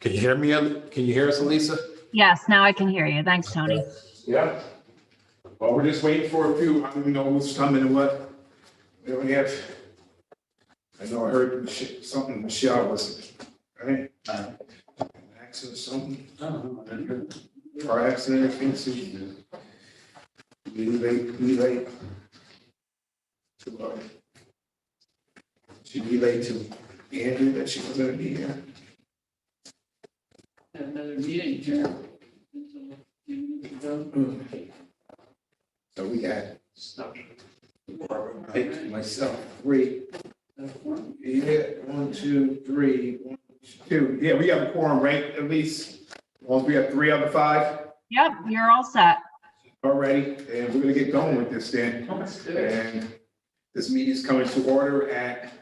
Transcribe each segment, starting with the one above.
Can you hear me? Can you hear us, Elisa? Yes, now I can hear you. Thanks, Tony. Yeah. Well, we're just waiting for a few. I don't even know who's coming and what. We only have, I know I heard something, Michelle was, right? Accident or something. Car accident, I think, so be late. She be late to Andrew that she was gonna be here. Have another meeting here. So we got Mike, myself, three. Yeah, 1, 2, 3, 1, 2. Yeah, we have a quorum, right? At least, as long as we have 3 out of 5 Yep, you're all set. already, and we're gonna get going with this then. Let's do it. And this meeting is coming to order at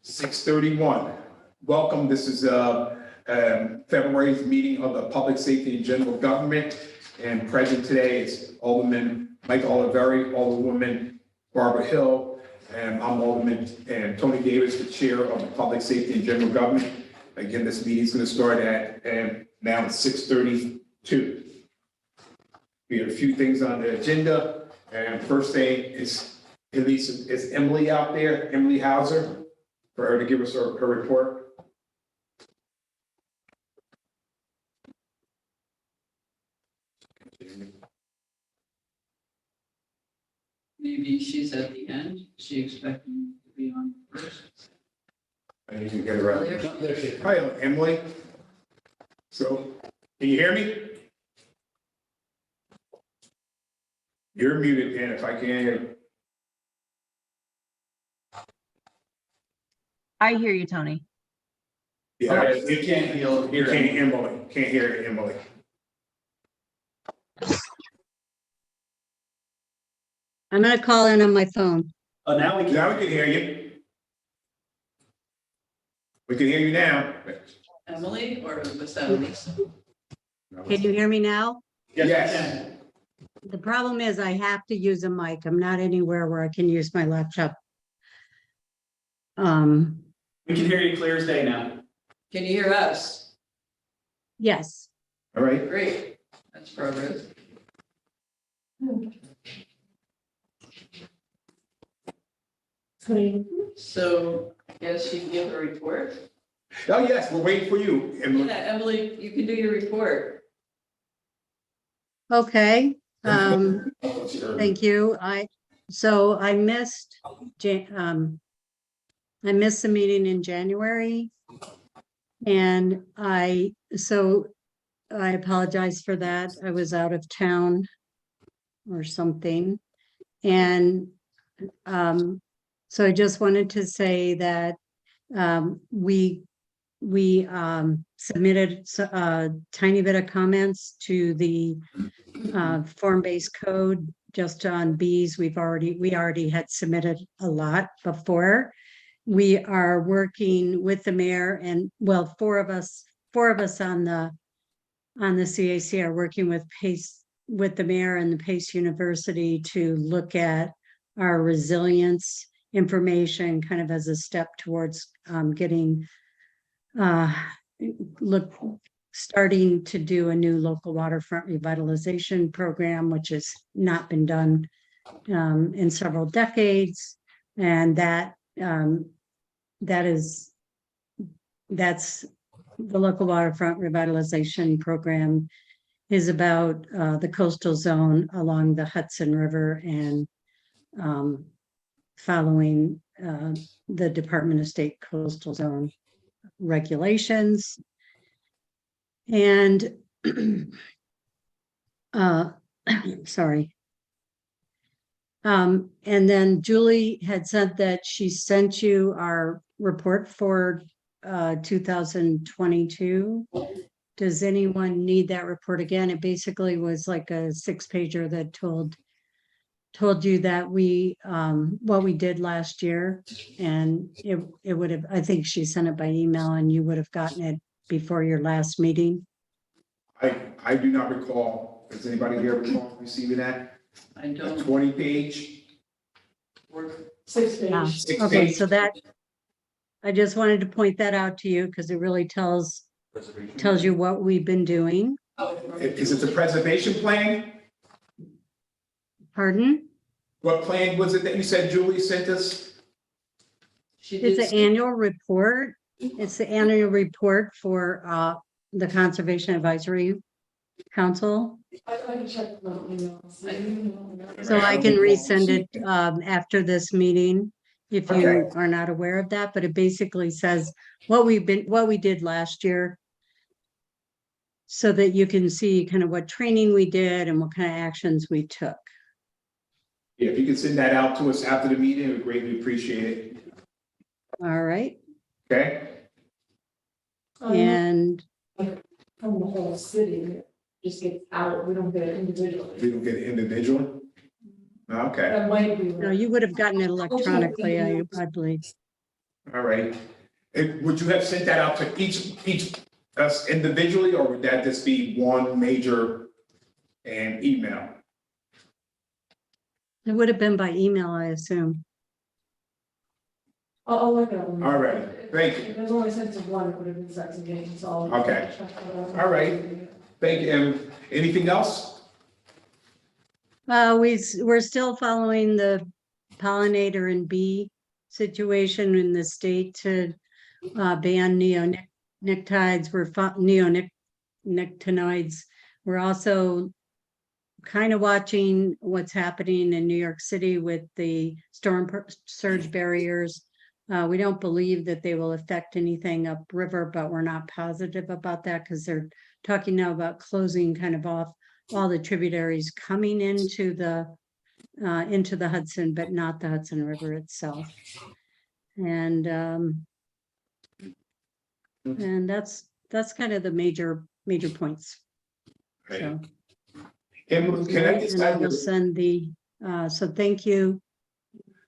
6:31. Welcome, this is February's meeting of the Public Safety and General Government. And present today is Alderman Mike Oliveri, Alderwoman Barbara Hill, and I'm Alderman and Tony Davis, the Chair of the Public Safety and General Government. Again, this meeting is going to start at, now it's 6:32. We have a few things on the agenda, and first thing is, at least is Emily out there, Emily Hauser, for her to give us her report. Maybe she's at the end. She expecting to be on first. I need to get her out. Earlier. Hi, Emily. So, can you hear me? You're muted, Dan, if I can't hear you. I hear you, Tony. Yeah, you can't hear Emily, can't hear Emily. I'm gonna call in on my phone. Oh, now we can. Now we can hear you. We can hear you now. Emily, or was that Lisa? Can you hear me now? Yes. The problem is I have to use a mic. I'm not anywhere where I can use my laptop. We can hear you clear as day now. Can you hear us? Yes. All right. Great. That's progress. So, yes, she can give a report. Oh, yes, we're waiting for you, Emily. Yeah, Emily, you can do your report. Okay. Thank you. I missed I missed the meeting in January. And I apologize for that. I was out of town or something. And so I just wanted to say that we submitted a tiny bit of comments to the form-based code just on bees. We already had submitted a lot before. We are working with the mayor and, well, four of us on the CAC are working with the mayor and the Pace University to look at our resilience information kind of as a step towards starting to do a new local waterfront revitalization program, which has not been done in several decades. And that's the local waterfront revitalization program is about the coastal zone along the Hudson River and following the Department of State coastal zone regulations. And sorry. And then Julie had said that she sent you our report for 2022. Does anyone need that report again? It basically was like a 6-pager that told you that what we did last year, and it would have, I think she sent it by email and you would have gotten it before your last meeting. I do not recall. Does anybody here recall receiving that? I don't. 20-page? 6 pages. Okay, so that, I just wanted to point that out to you because it really tells tells you what we've been doing. Is it the preservation plan? Pardon? What plan was it that you said Julie sent us? She did It's an annual report. It's the annual report for the Conservation Advisory Council. So I can resend it after this meeting if you Okay. are not aware of that, but it basically says what we did last year. So that you can see kind of what training we did and what kind of actions we took. Yeah, if you could send that out to us after the meeting, we'd greatly appreciate it. All right, Okay? and From the whole city, it just gets out, we don't get it individually. We don't get it individually? Okay, That might be. no, you would have gotten it electronically, I believe. all right. Would you have sent that out to each us individually, or would that just be one major and email? It would have been by email, I assume. I'll look at them. All right, thank you. If there's only sense of one, it would have been sex again, so. Okay. All right. Thank you. Anything else? We're still following the pollinator and bee situation in the state to ban neonicotinoids. Neonicotinoids. We're also kind of watching what's happening in New York City with the storm surge barriers. We don't believe that they will affect anything upriver, but we're not positive about that because they're talking now about closing kind of off all the tributaries coming into the Hudson, but not the Hudson River itself. And that's kind of the major points. So. And can I And just I add, will send the, so thank you.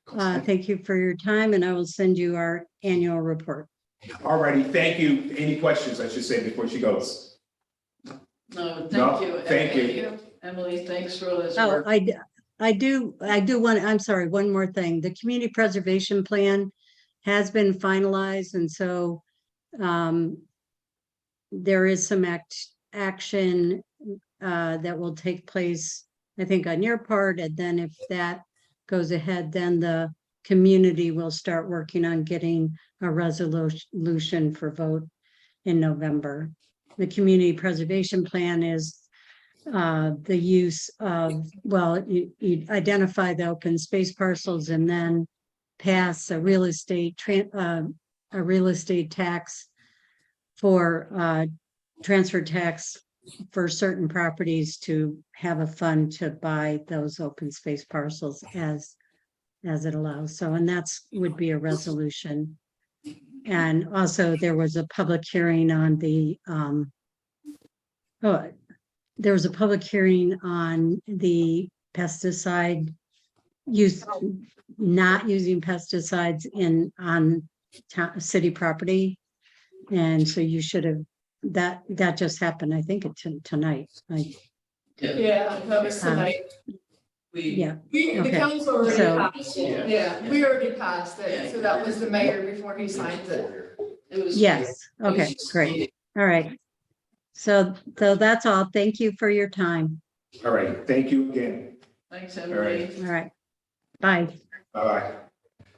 Thank you for your time, and I will send you our annual report. all righty, thank you. Any questions, I should say, before she goes? No, No, thank you. thank you. Emily. Emily, thanks for all this Oh, work. I do want, I'm sorry, one more thing. The community preservation plan has been finalized, and so there is some action that will take place, I think, on your part, and then if that goes ahead, then the community will start working on getting a resolution for vote in November. The community preservation plan is the use of, well, you identify the open space parcels and then pass a real estate tax for transfer tax for certain properties to have a fund to buy those open space parcels as it allows. So, and that's would be a resolution. And also there was a public hearing on the there was a public hearing on the pesticide use, not using pesticides on city property. And so you should have, that just happened, I think tonight. Yeah, that was tonight. Yeah, The Okay. council already So- passed it. Yeah, we already passed it, so that was the mayor before he signs it. It was. yes, it was okay, just- great, all right. So that's all, thank you for your time, All right, thank you again. Thanks, right. Emily. all right, bye. All right.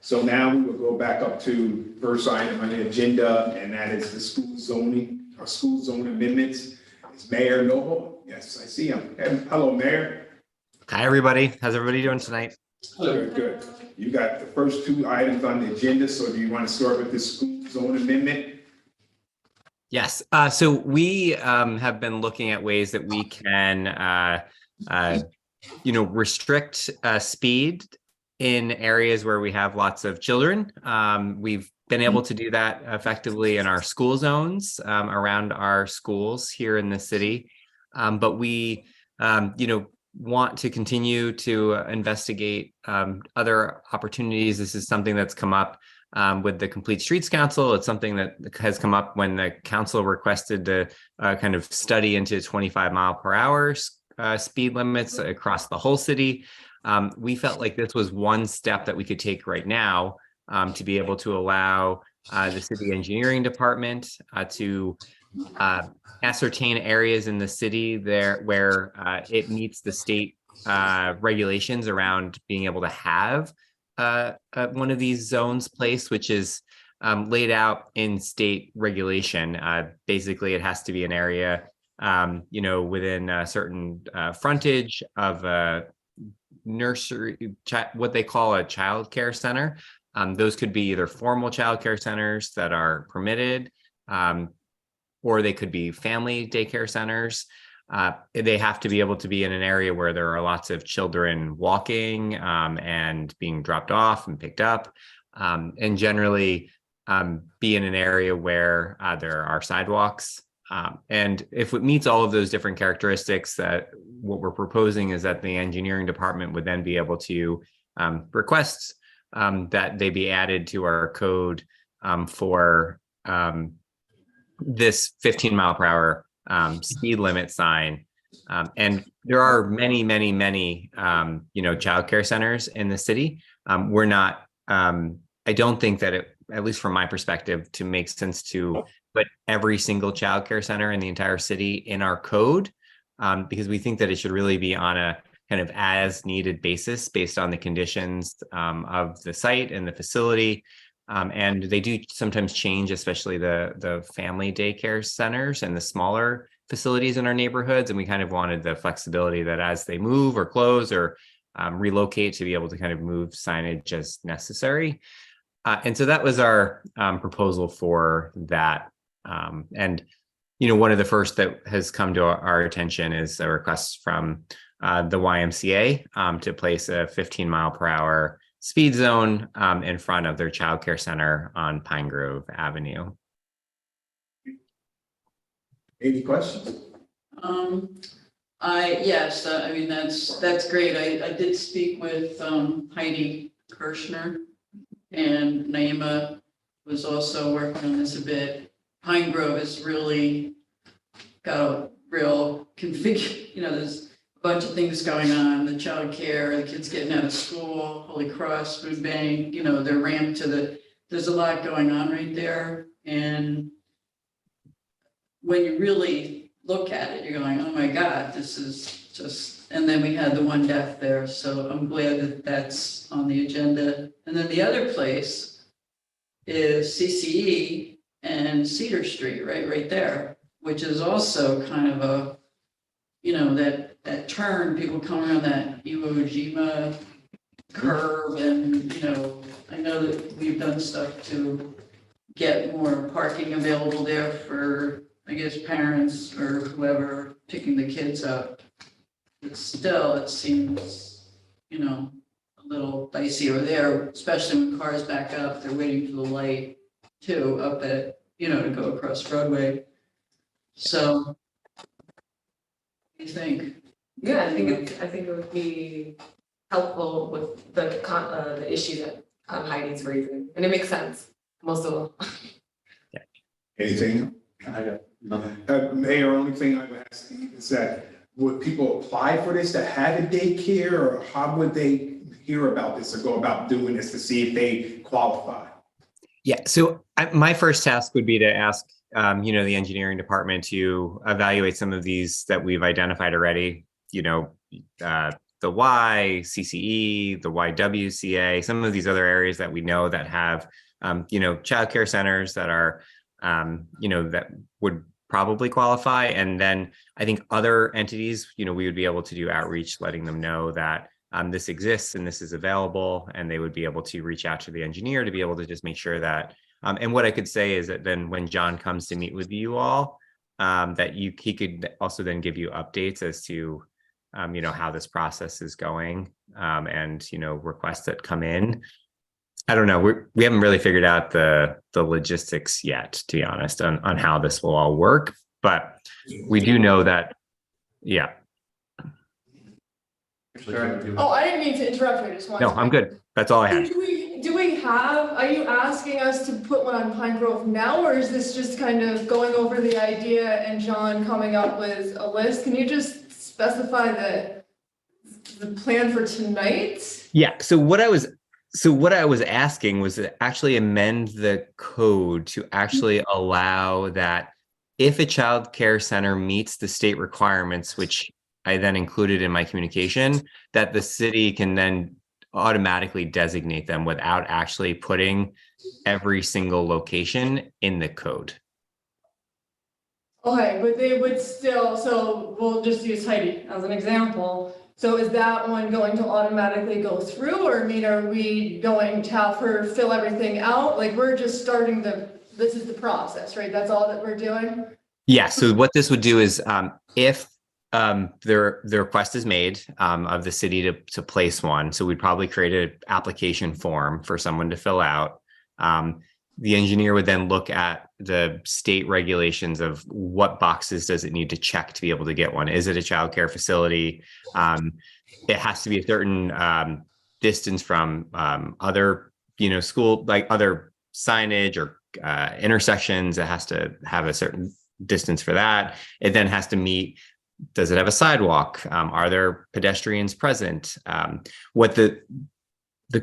So now we will go back up to first item on the agenda, and that is the school zoning, or school zone amendments. It's Mayor Noble. Yes, I see him. Hello, Mayor. Hi, everybody. How's everybody doing tonight? Good, good. You got the first two items on the agenda, so do you want to start with the school zone amendment? Yes. So we have been looking at ways that we can, restrict speed in areas where we have lots of children. We've been able to do that effectively in our school zones around our schools here in the city. But we, want to continue to investigate other opportunities. This is something that's come up with the Complete Streets Council. It's something that has come up when the council requested to kind of study into 25-mile-per-hour speed limits across the whole city. We felt like this was one step that we could take right now to be able to allow the city engineering department to ascertain areas in the city there where it meets the state regulations around being able to have one of these zones placed, which is laid out in state regulation. Basically, it has to be an area, within a certain frontage of a nursery, what they call a child care center. Those could be either formal child care centers that are permitted, or they could be family daycare centers. They have to be able to be in an area where there are lots of children walking and being dropped off and picked up, and generally be in an area where there are sidewalks. And if it meets all of those different characteristics, that what we're proposing is that the engineering department would then be able to request that they be added to our code for this 15-mile-per-hour speed limit sign. And there are many, many, many, childcare centers in the city. We're not, I don't think that it, at least from my perspective, to make sense to put every single childcare center in the entire city in our code, because we think that it should really be on a kind of as needed basis based on the conditions of the site and the facility. And they do sometimes change, especially the family daycare centers and the smaller facilities in our neighborhoods. And we kind of wanted the flexibility that as they move or close or relocate, to be able to kind of move signage as necessary. And so that was our proposal for that. And, one of the first that has come to our attention is a request from the YMCA to place a 15-mile-per-hour speed zone in front of their childcare center on Pine Grove Avenue. Any questions? Yes, I mean, that's great. I did speak with Heidi Kirschner, and Naima was also working on this a bit. Pine Grove has really got a real there's a bunch of things going on, the child care, the kids getting out of school, Holy Cross, food bank, their ramp there's a lot going on right there. And when you really look at it, you're going, oh my God, this is just, and then we had the one death there. So I'm glad that that's on the agenda. And then the other place is CCE and Cedar Street, right there, which is also kind of a, that turn, people come around that Iwo Jima curve. And, I know that we've done stuff to get more parking available there for, I guess, parents or whoever picking the kids up. But still, it seems, a little dicey over there, especially when cars back up, they're waiting for the light too, up at, to go across Broadway. So, what do you think? Yeah, I think it would be helpful with the issue that Heidi's raising, and it makes sense, most of them. Anything? I got nothing. Mayor, only thing I would ask is that, would people apply for this to have a daycare, or how would they hear about this or go about doing this to see if they qualify? Yeah, so my first task would be to ask, the engineering department to evaluate some of these that we've identified already, the Y, CCE, the YWCA, some of these other areas that we know that have, childcare centers that are, that would probably qualify. And then I think other entities, we would be able to do outreach, letting them know that this exists and this is available, and they would be able to reach out to the engineer to be able to just make sure that, and what I could say is that then when John comes to meet with you all, that he could also then give you updates as to, how this process is going, and, requests that come in. I don't know. We haven't really figured out the logistics yet, to be honest, on how this will all work, but we do know that, yeah. Oh, I didn't mean to interrupt you, I just wanted No, to. I'm good. That's all I had. Do we have, are you asking us to put one on Pine Grove now, or is this just kind of going over the idea and John coming up with a list? Can you just specify the plan for tonight? Yeah. So what I was asking was to actually amend the code to actually allow that if a child care center meets the state requirements, which I then included in my communication, that the city can then automatically designate them without actually putting every single location in the code. Okay, but they would still, so we'll just use Heidi as an example. So is that one going to automatically go through, or I mean, are we going to have her fill everything out? Like, we're just starting this is the process, right? That's all that we're doing? Yeah, so what this would do is if the request is made of the city to place one, so we'd probably create an application form for someone to fill out. The engineer would then look at the state regulations of what boxes does it need to check to be able to get one. Is it a childcare facility? It has to be a certain distance from other, school, like other signage or intersections. It has to have a certain distance for that. It then has to meet, does it have a sidewalk? Are there pedestrians present? What the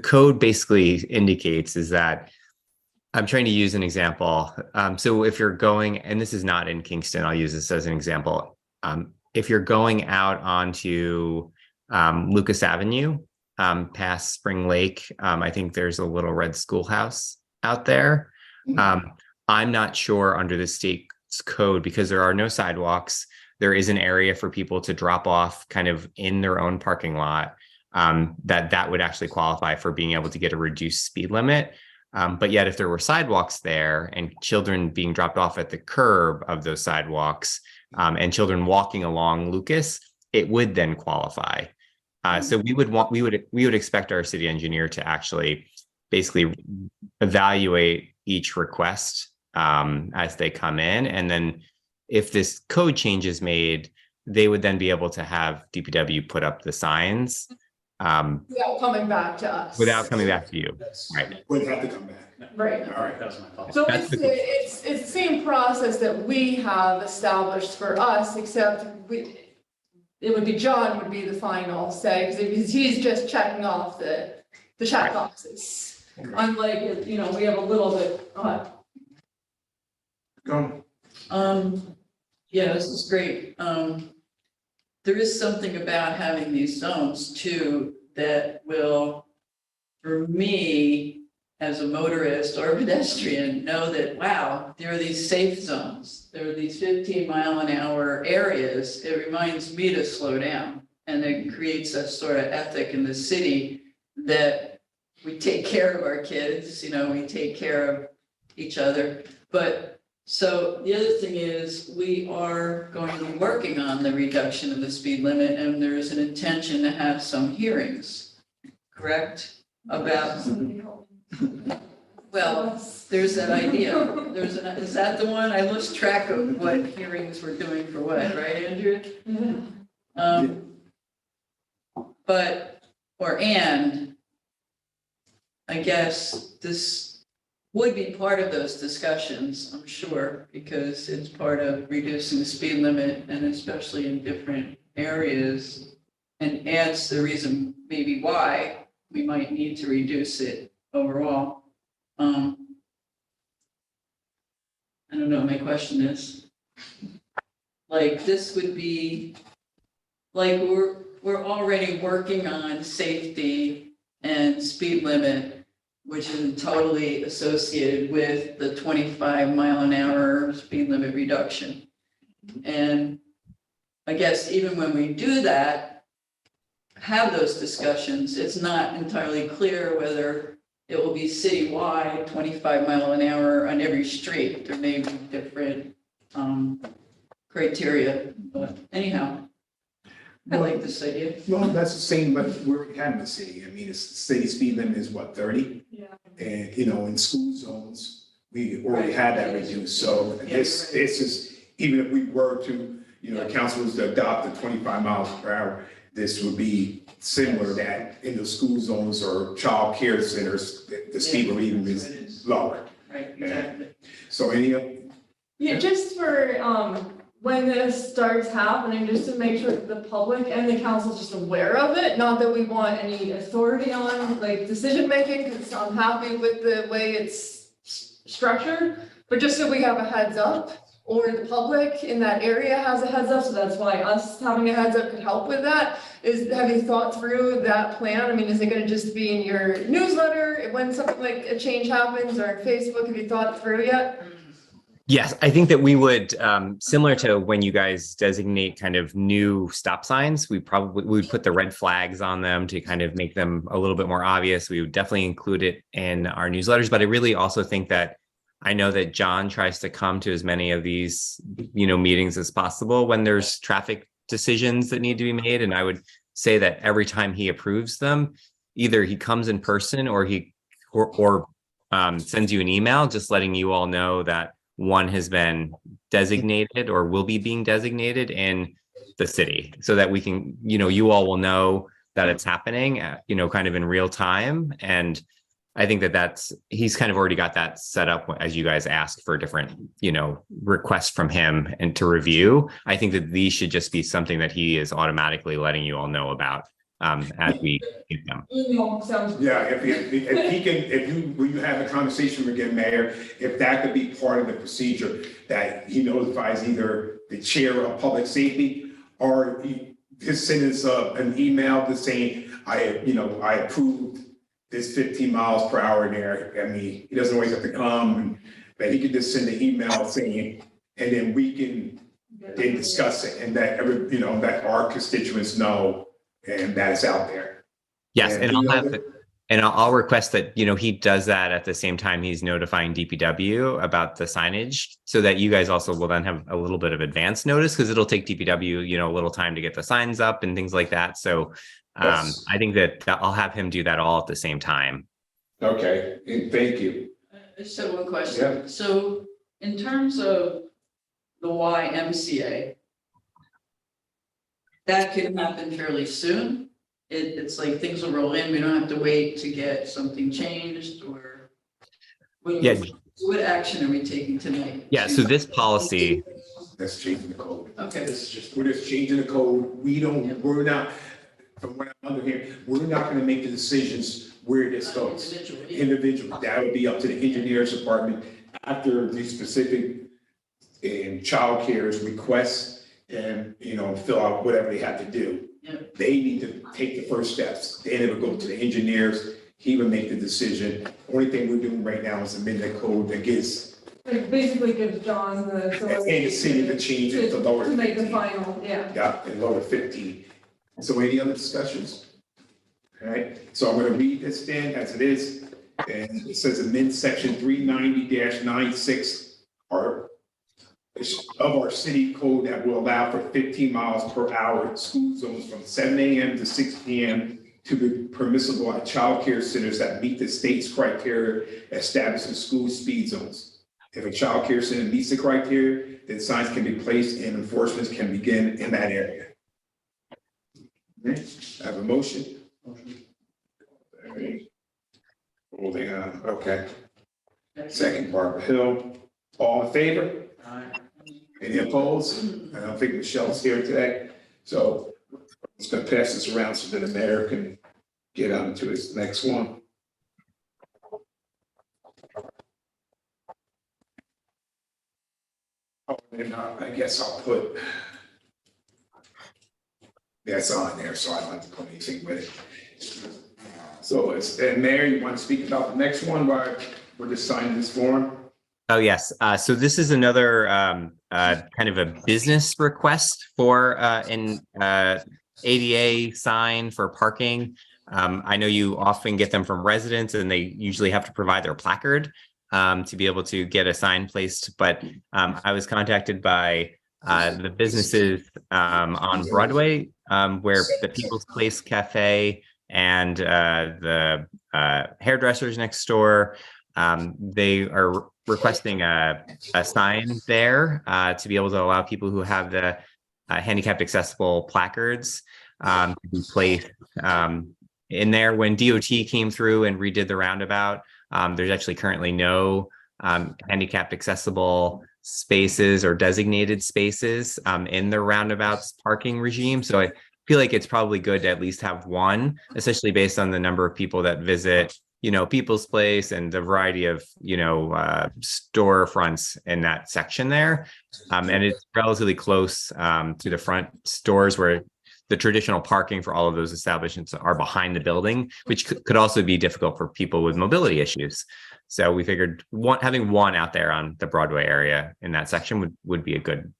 code basically indicates is that, I'm trying to use an example. So if you're going, and this is not in Kingston, I'll use this as an example. If you're going out onto Lucas Avenue, past Spring Lake, I think there's a little red schoolhouse out there. I'm not sure under the state's code, because there are no sidewalks. There is an area for people to drop off kind of in their own parking lot, that would actually qualify for being able to get a reduced speed limit. But yet if there were sidewalks there and children being dropped off at the curb of those sidewalks, and children walking along Lucas, it would then qualify. So we would expect our city engineer to actually basically evaluate each request as they come in. And then if this code change is made, they would then be able to have DPW put up the signs. Without coming back to us. Without coming back to you, right? Wouldn't have to come back. Right. All right. That was my fault. So That's it's the same process that we have established for us, except it would be John would be the final say, because he's just checking off the check boxes. Unlike, we have a little bit, Go. Yeah, this is great. There is something about having these zones too, that will, for me, as a motorist or pedestrian, know that, wow, there are these safe zones. There are these 15-mile-an-hour areas. It reminds me to slow down. And it creates a sort of ethic in the city that we take care of our kids, we take care of each other. But so the other thing is, we are going to be working on the reduction of the speed limit, and there is an intention to have some hearings, correct? About, well, there's that idea. Is that the one? I lost track of what hearings we're doing for what, right, Andrew? And I guess this would be part of those discussions, I'm sure, because it's part of reducing the speed limit, and especially in different areas, and adds the reason maybe why we might need to reduce it overall. I don't know, my question is, like, this would be, like, we're already working on safety and speed limit, which is totally associated with the 25-mile-an-hour speed limit reduction. And I guess even when we do that, have those discussions, it's not entirely clear whether it will be citywide, 25-mile-an-hour on every street. There may be different criteria, but anyhow, I like this idea. Well, that's the same, but we're in the city. I mean, the city speed limit is what, 30? Yeah. And, in school zones, we already had that reduced. So this is, even if we were to, council was to adopt the 25 miles per hour, this would be similar that in the school zones or child care centers, the speed would even be lower. Right, exactly. So Yeah, just for, when this starts happening, just to make sure that the public and the council is just aware of it, not that we want any authority on decision-making, because I'm happy with the way it's structured, but just so we have a heads up, or the public in that area has a heads up, so that's why us having a heads up could help with that. Have you thought through that plan? I mean, is it gonna just be in your newsletter when something like a change happens, or in Facebook? Have you thought through yet? Yes, I think that we would, similar to when you guys designate kind of new stop signs, we would put the red flags on them to kind of make them a little bit more obvious. We would definitely include it in our newsletters, but I really also think that I know that John tries to come to as many of these, meetings as possible when there's traffic decisions that need to be made. And I would say that every time he approves them, either he comes in person or sends you an email, just letting you all know that one has been designated or will be being designated in the city, so that we can, you all will know that it's happening, kind of in real time. And I think that he's kind of already got that set up as you guys ask for different, requests from him and to review. I think that these should just be something that he is automatically letting you all know about as we get them. Yeah, when you have a conversation again, Mayor, if that could be part of the procedure, that he notifies either the chair of public safety, or he just sends us an email to saying, I approved this 15 miles per hour in there. I mean, he doesn't always have to come, but he could just send an email saying, and then we can then discuss it, and that that our constituents know, and that's out there. Yes, and I'll request that, he does that at the same time he's notifying DPW about the signage, so that you guys also will then have a little bit of advance notice, because it'll take DPW, a little time to get the signs up and things like that. So Yes. I think that I'll have him do that all at the same time. Okay, and thank you. I just have one question. So in terms of the YMCA, that could happen fairly soon. It's like things will roll in. We don't have to wait to get something changed, or Yeah. what action are we taking tonight? Yeah, so this policy, That's changing the code. Okay. We're just changing the code. We're not, from what I'm under here, we're not gonna make the decisions where this goes. Individual, that would be up to the engineers department after the specific childcare's requests, and, fill out whatever they have to do. Yep. They need to take the first steps. Then it would go to the engineers. He would make the decision. Only thing we're doing right now is amend the code that gives, It basically gives John the. and the city to change it to lower. To make the 15. final, yeah. Yeah, and lower 15. So any other discussions? All right, so I'm gonna read this then as it is, and it says amend section 390-96 of our city code that will allow for 15 miles per hour school zones from 7 a.m. to 6 p.m. to be permissible at child care centers that meet the state's criteria establishing school speed zones. If a child care center meets the criteria, then signs can be placed and enforcement can begin in that area. Okay, I have a motion. All right. Holding on, okay. Second, Barbara Hill. All in favor? Any opposed? I don't think Michelle's here today, so I'm just gonna pass this around so that the mayor can get on to his next one. Oh, and I guess I'll put that's on there, so I don't have to put anything with it. So and Mayor, you want to speak about the next one while we're just signing this form? oh yes, so this is another kind of a business request for an ADA sign for parking. I know you often get them from residents, and they usually have to provide their placard to be able to get a sign placed. But I was contacted by the businesses on Broadway, where the People's Place Cafe and the hairdressers next door, they are requesting a sign there to be able to allow people who have the handicapped accessible placards to be placed in there. When DOT came through and redid the roundabout, there's actually currently no handicapped accessible spaces or designated spaces in the roundabouts parking regime. So I feel like it's probably good to at least have one, especially based on the number of people that visit People's Place and a variety of, storefronts in that section there. And it's relatively close to the front stores where the traditional parking for all of those establishments are behind the building, which could also be difficult for people with mobility issues. So we figured having one out there on the Broadway area in that section would be a good.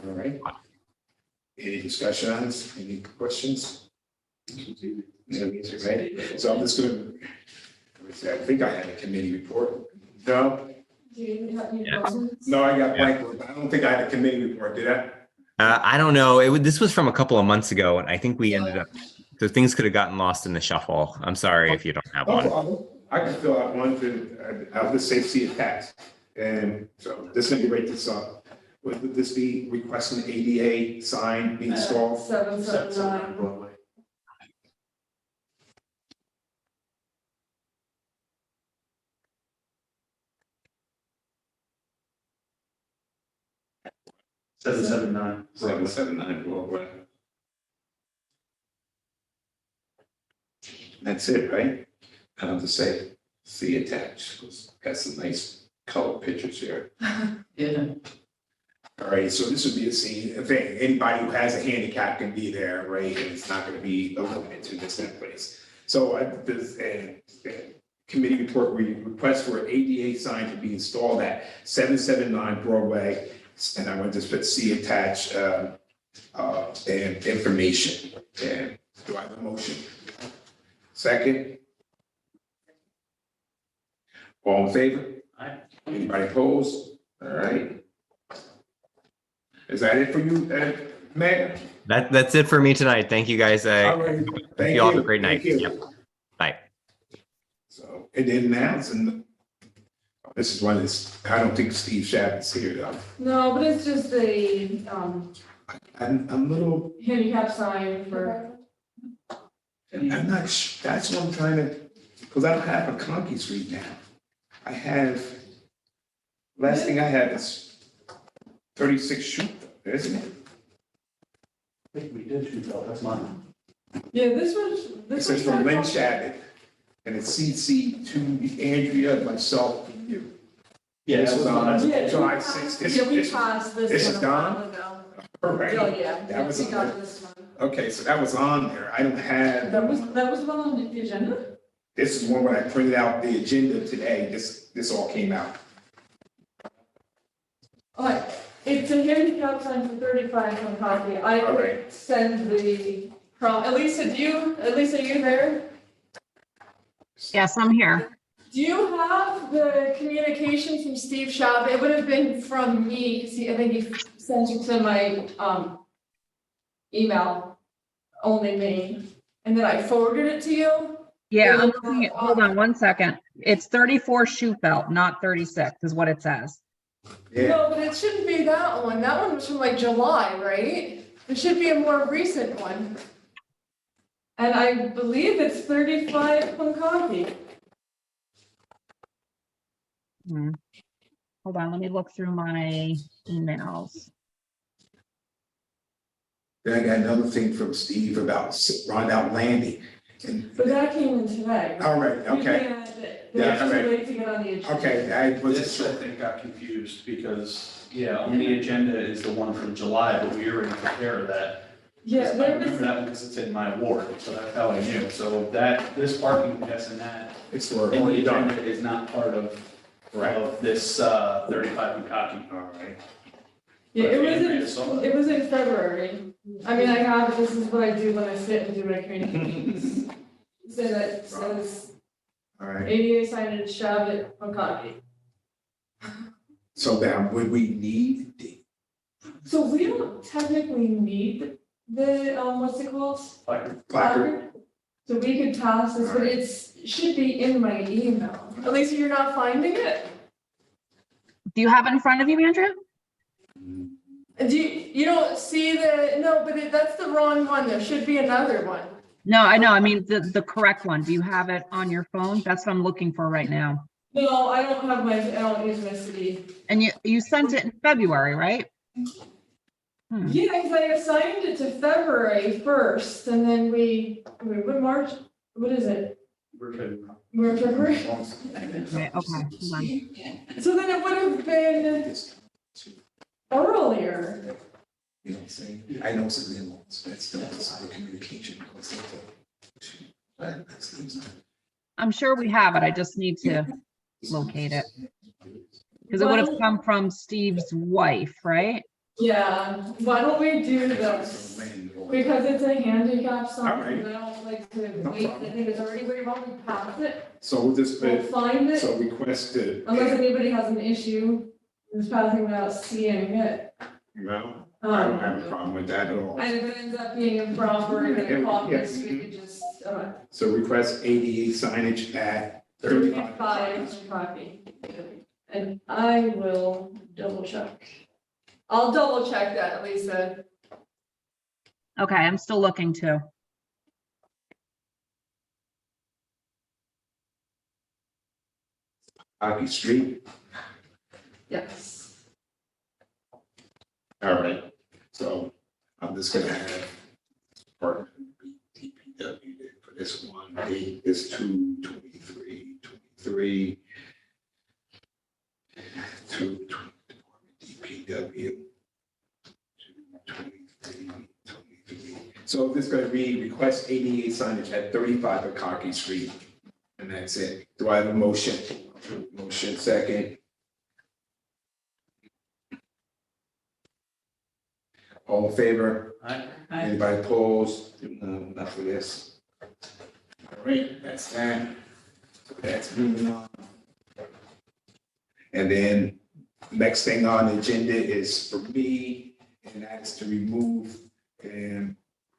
All right. Any discussion on this? Any questions? No, right? So I'm just gonna, I think I had a committee report. No, Do you have any Yeah. questions? no, I got blank, but I don't think I had a committee report, did I? I don't know. This was from a couple of months ago, and I think we ended up. The things could have gotten lost in the shuffle. I'm sorry if you don't have No one. problem. I can fill out one to, I'll just say see attached. And so this is gonna write this up. Would this be requesting ADA sign be installed? 779. Broadway. 779. 779 Broadway. That's it, right? I'll just say, see attached. Got some nice color pictures here. Yeah. All right, so this would be a scene, if anybody who has a handicap can be there, right? And it's not gonna be limited to this that place. So this committee report, we request for an ADA sign to be installed at 779 Broadway. And I want to just put C attached, and information. And do I have a motion? Second? All in favor? Aye. Anybody opposed? All right. Is that it for you, Mayor? That's it for me tonight. Thank you guys. All right. Thank you all have you. a great night. Thank you. Yep. Bye. So, and then now, this is one that's, I don't think Steve Schaff is here though. No, but it's just a, I'm a little, handicap sign for. I'm not, that's what I'm trying to, because I don't have a Conkey Street now. I have, last thing I have is 36 Shoot, isn't it? I think we did shoot though, that's mine. Yeah, this was. It says from Lynn Shabbat, and it's CC to Andrea, myself, and you. Yeah, This that was was on mine. Yeah, July 6th. This- Yeah, we this- passed this this is one a while done? ago. All Oh, right. yeah. That was We on got there. this one. Okay, so that was on there. I don't have. That was one on the agenda? This is one where I printed out the agenda today. This all came out. Alright, it's a handicap sign for 35 on copy. I All could right. send the, Elisa, are you there? Yes, I'm here. Do you have the communication from Steve Schaub? It would have been from me, because I think he sent it to my, email, only me, and then I forwarded it to you. Yeah, I'm looking at, hold on one second. It's 34 shoot belt, not 36 is what it says. Yeah, No, but it shouldn't be that one. That one was from like July, right? It should be a more recent one. And I believe it's 35 Pankaki. Hmm. Hold on, let me look through my emails. then I got another thing from Steve about Rondout Landing. And, But that came in today. all right, okay, Yeah, They're okay. too late to get on the agenda. okay, I wasn't This, I sure. think, got confused because, yeah, on the agenda is the one from July, but we already took care of that. Yeah, I there remember was, that one because it's in my ward, so that's how I knew. So this parking pass and that, It's for in already the done. agenda is not part of Right, this 35 Bukaki. all right. yeah, Andrea saw it. it was in February. I mean, I have, this is what I do when I sit and do my communications. So that says All right, ADA signage, Shabbat, Pankaki. so now would we need the, So we don't technically need the, what's it called? Placard. placard? So we could pass this, but it should be in my email. At least you're not finding it? Do you have it in front of you, Andrea? Do you don't see no, but that's the wrong one. There should be another one. No, I know. I mean, the correct one. Do you have it on your phone? That's what I'm looking for right now. No, I don't use my city. And you sent it in February, right? Hmm. Yeah, because I assigned it to February 1st and then what March, what is it? We're good. We're for- Right, okay, hold on. So then it would have been earlier. You know what I'm saying? I know some limits, that's still the communication. I'm sure we have it. I just need to locate it. Because it would have come from Steve's wife, right? Yeah, why don't we do this? Because it's a handicap sign, Alright. and I don't like to No wait, I problem. think it's already way wrong, we passed it. So we'll just, We'll find it, so request to. unless anybody has an issue, just passing without seeing it. No, I don't have a problem with that at all. And if it ends up being improper and Yeah, it copies, yeah. we could just, So request ADA signage at 35. 35 copy. And I will double check. I'll double check that, Lisa. Okay, I'm still looking too. Hockey Street. Yes. All right, so I'm just gonna have Department DPW for this one, date is 2/23/23. 2/20, Department DPW. 2/23/23. So this is gonna read, request ADA signage at 35 Akaki Street, and that's it. Do I have a motion? Motion second. All in favor? Anybody opposed? No, not for this. All right, that's that. So that's moving on. And then next thing on the agenda is for me, and that's to remove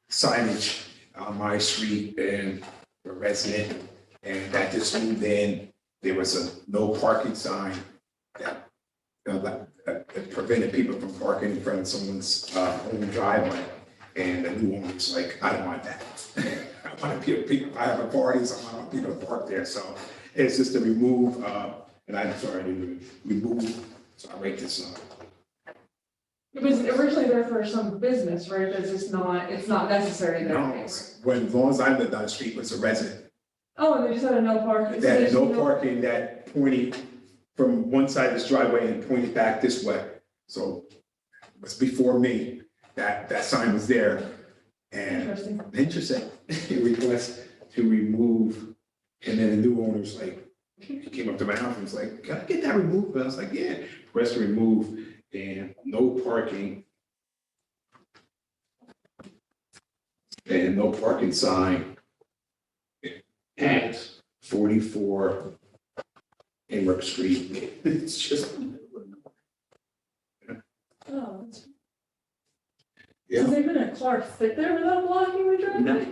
signage on my street and a resident. And that just moved in, there was a no parking sign that that prevented people from parking in front of someone's own driveway. And the new owner's like, I don't want that. I want people, I have a party, so I want people to park there. So it's just to remove, and I'm sorry, to remove, so I write this up. It was originally there for some business, right? It's not necessary there No, anymore. when, as long as I lived on the street, was a resident. Oh, and they just had a no parking. so That there's no parking that pointed from one side of this driveway and pointed back this way. So it was before me, that sign was there. And Interesting. interesting, request to remove, and then the new owner's like, he came up to my house and was like, can I get that removed? And I was like, yeah, request to remove and no parking. And no parking sign at 44 Amherst Street. It's just. Oh, Yeah. so they would have Clark fit there without blocking the driveway? No.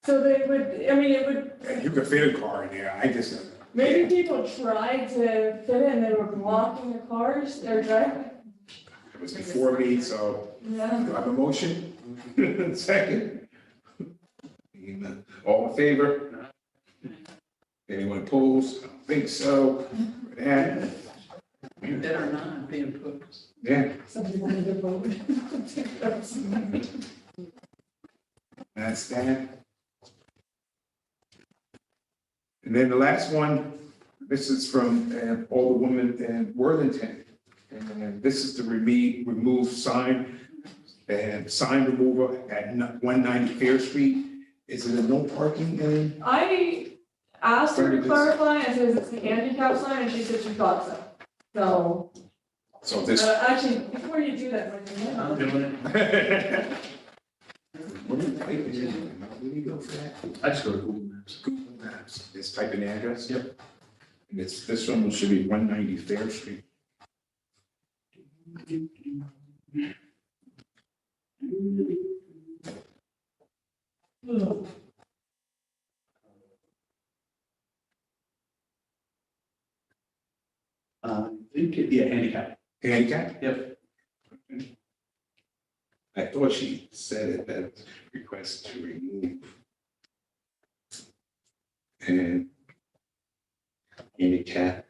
So they would, I mean, it would, And you could fit a car in there, I just. maybe people tried to fit it and they were blocking the cars, their driveway. It was before me, so Yeah. do I have a motion? Second. All in favor? Anyone opposed? I don't think so. And, You better not be opposed. yeah, Somebody wanted to vote. that's that. And then the last one, this is from Alderwoman Worthington. And this is to remove sign removal at 190 Fair Street. Is it a no parking in? I asked her to clarify, I said, it's the handicap sign, and she said she thought so. So, So this. actually, before you do that, I'm doing it. What do you type in? Where do you go for that? I just go to Google Maps. Google Maps, just type in the address? Yep. And this one should be 190 Fair Street. Yeah, handicap. Handicap? Yep. I thought she said it, that request to remove. And handicap.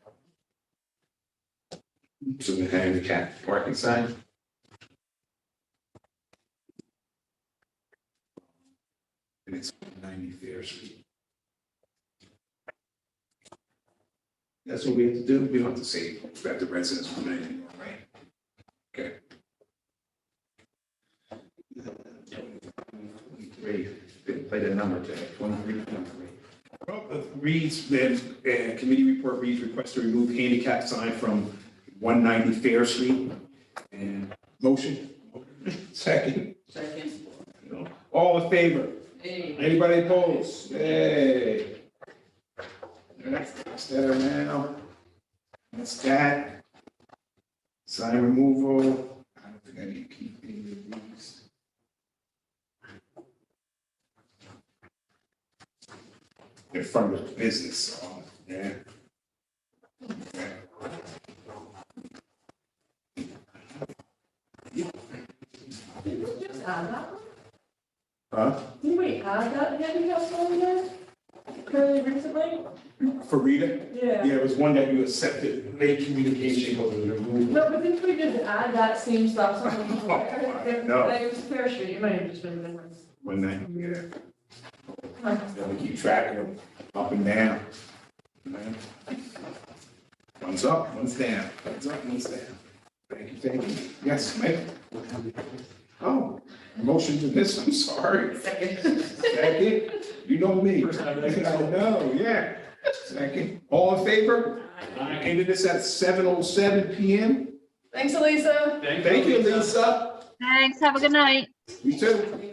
So the handicap parking sign. And it's 90 Fair Street. That's what we have to do. We don't have to say that the residents want it anymore, right? Okay. Play the number today, 23. Well, it reads, then, committee report reads, request to remove handicap sign from 190 Fair Street. And motion? Second. Second. All in favor? Hey. Anybody opposed? Hey. That's that now. That's that. Sign removal. I don't think I need to keep any of these. In front of the business, so, yeah. Okay. Just add that one? Huh? Didn't we add that handicap sign there fairly recently? For Rita? Yeah. Yeah, it was one that you accepted, late communication goes to remove. No, but didn't we just add that same stuff? Something No. Like, it was Fair Street, you might have just been memorized. One night, yeah. Then we keep track of them, up and down. Right? One's up, one's down, one's up, one's down. Thank you. Yes, ma'am. Oh, motion to this, I'm sorry. Second. Second, you know me. I know, yeah. Second, all in favor? Ended this at 7:07 PM. Thanks, Elisa. Thank you, Lisa. Thanks, have a good night. You too.